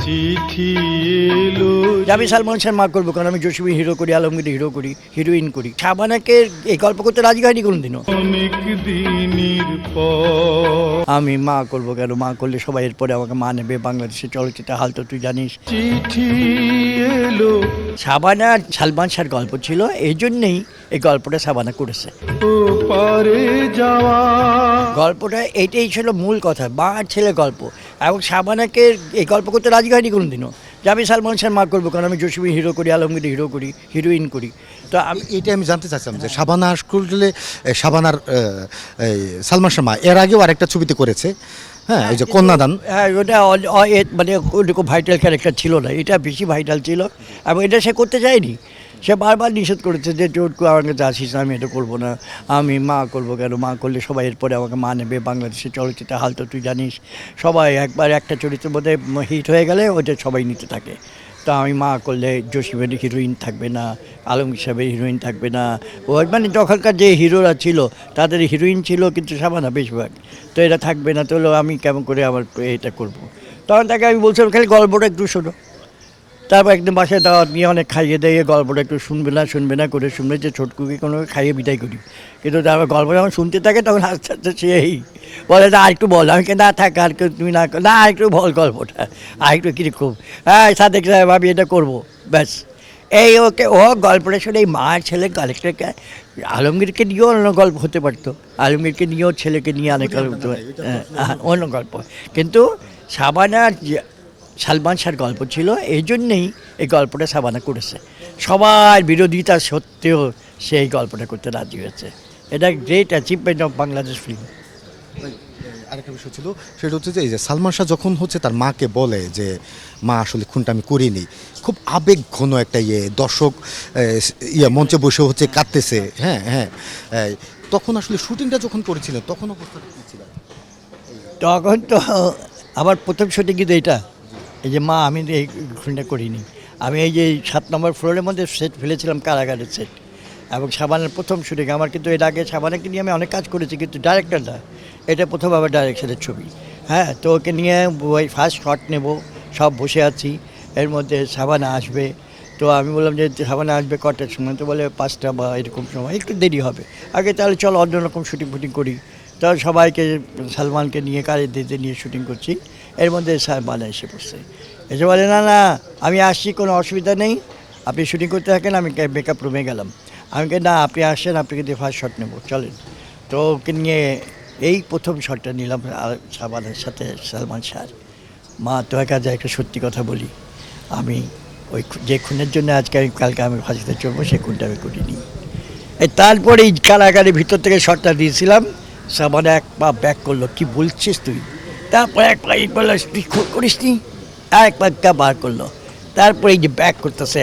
চিঠি এলো। আমি সালমান শাহ মা করবো, কারণ আমি জসিম হিরো করি, আলমগীর হিরো করি, হিরোইন করি। শাবানাকে এই গল্প করতে রাজি হয়নি কোনোদিনও। অনেক দিনের পর আমি মা করবো কেন, মা করলে সবাই এরপরে আমাকে মা নেবে। বাংলাদেশের চলচ্চিত্রে হাল তো তুই জানিস। চিঠি এলো শাবানা আর সালমান শাহর গল্প ছিল, এই জন্যেই এই গল্পটা শাবানা করেছে। ও পারে যাওয়া গল্পটা এইটাই ছিল মূল কথা, মা আর ছেলে গল্প। এবং শাবানাকে এই গল্প করতে রাজি হয়নি কোনোদিনও, যে আমি সালমান শাহ মা করবো, কারণ আমি জসিম হিরো করি, আলমগীর হিরো করি, হিরোইন করি। তো আমি এইটা আমি জানতে চাচ্ছিলাম যে শাবানা করলে শাবানার সালমান শাহ মা এর আগেও আরেকটা ছবিতে করেছে, হ্যাঁ, এই যে কন্যাদান। হ্যাঁ, ওটা মানে ওরকম ভাইটাল ক্যারেক্টার ছিল না, এটা বেশি ভাইটাল ছিল। এবং এটা সে করতে চায়নি, সে বারবার নিষেধ করেছে যে চোটকু আমার কাছে আসিস না, আমি এটা করবো না। আমি মা করবো কেন, মা করলে সবাই এরপরে আমাকে মা নেবে। বাংলাদেশের চলচ্চিত্রে হাল তো তুই জানিস, সবাই একবার একটা চরিত্রের মধ্যে হিট হয়ে গেলে ওটা সবাই নিতে থাকে। তো আমি মা করলে জসিমের হিরোইন থাকবে না, আলমগীর সাহেবের হিরোইন থাকবে না। ওই মানে তখনকার যে হিরোরা ছিল তাদের হিরোইন ছিল, কিন্তু শাবানা বেশিরভাগ। তো এটা থাকবে না, তো হলো আমি কেমন করে আমার এটা করব। তখন তাকে আমি বলছিলাম খালি গল্পটা একটু শোনো। তারপর একদিন বাসায় দাওয়াত নিয়ে অনেক খাইয়ে দিয়ে গল্পটা একটু শুনবে না করে শুনবে যে ছোটকুকে কোনো খাইয়ে বিদায় করি। কিন্তু তারপর গল্প যখন শুনতে থাকে তখন আস্তে আস্তে সেই বলে যে আর একটু বল। আমি না থাক, আর কেউ তুমি না আর একটু বল গল্পটা, আর একটু কীরকম। হ্যাঁ সাদেক সাহেব আমি এটা করবো, ব্যাস। এই ওকে ও গল্পটা শুনে এই মার ছেলে কালেক্টরকে আলমগীরকে নিয়েও অন্য গল্প হতে পারতো, আলমগীরকে নিয়েও ছেলেকে নিয়ে অনেক গল্প হতে পারতো, অন্য গল্প। কিন্তু শাবানার সালমান শাহর গল্প ছিল, এই জন্যেই এই গল্পটা শাবানা করেছে। সবার বিরোধিতা সত্ত্বেও সে এই গল্পটা করতে রাজি হয়েছে। এটা great achievement of Bangladesh film. আরেকটা বিষয় ছিল, সেটা হচ্ছে যে এই যে সালমান শাহ যখন হচ্ছে তার মাকে বলে যে মা আসলে খুনটা আমি করিনি, খুব আবেগ ঘন একটা দর্শক মঞ্চে বসে হচ্ছে কাঁদতেছে, হ্যাঁ হ্যাঁ, তখন আসলে শুটিংটা যখন করেছিলেন তখন অবস্থাটা কী ছিল? তখন তো আমার প্রথম শুটিং কিন্তু এইটা, এই যে মা আমি এই খুনটা করিনি। আমি এই যে 7 নম্বর ফ্লোরের মধ্যে সেট ফেলেছিলাম, কারাগারের সেট। এবং শাবানের প্রথম শুটিং আমার, কিন্তু এর আগে শাবানাকে নিয়ে আমি অনেক কাজ করেছি, কিন্তু ডাইরেক্টর না, এটা প্রথম আবার ডাইরেকশনের ছবি। হ্যাঁ, তো ওকে নিয়ে ওই ফার্স্ট শট নেব, সব বসে আছি, এর মধ্যে শাবানা আসবে। তো আমি বললাম যে শাবানা আসবে কটার সময়, তো বলে 5টা বা এরকম সময়, একটু দেরি হবে। আগে তাহলে চলো অন্যরকম শুটিং ফুটিং করি। তো সবাইকে সালমানকে নিয়ে কারে দিতে নিয়ে শুটিং করছি, এর মধ্যে শাবানা এসে পড়ছে। এসে বলে না না আমি আসছি, কোনো অসুবিধা নেই, আপনি শুটিং করতে থাকেন, আমি মেকআপ রুমে গেলাম। আমি না আপনি আসেন, আপনাকে দিয়ে ফার্স্ট শট নেবো, চলেন। তো ওকে নিয়ে এই প্রথম শটটা নিলাম শাবানের সাথে সালমান শাহ। মা তোমার কাছে একটা সত্যি কথা বলি, আমি ওই যে খুনের জন্য আজকে কালকে আমি ফাঁসিতে চলবো, সে খুনটা আমি করিনি। তারপরে এই কারাগারের ভিতর থেকে শটটা দিয়েছিলাম, শাবানা এক পা ব্যাক করলো, কি বলছিস তুই। তারপর এক পা বললো তুই খুন করিস নি, আর এক পা বার করলো। তারপরে এই যে ব্যাক করতেছে,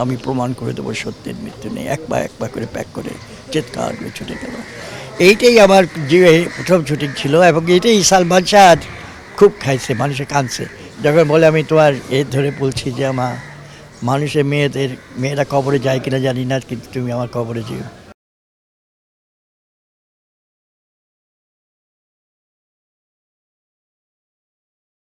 আমি প্রমাণ করে দেবো সত্যের মৃত্যু নেই, এক পা করে ব্যাক করে চিৎকার করে ছুটে গেল। এইটাই আমার যে প্রথম শুটিং ছিল। এবং এইটাই সালমান শাহ খুব খাইছে, মানুষে কাঁদছে যখন বলে আমি তোমার ধরে বলছি যে আমার মানুষের মেয়েরা কবরে যায় কিনা জানি না, কিন্তু তুমি আমার কবরে যেও।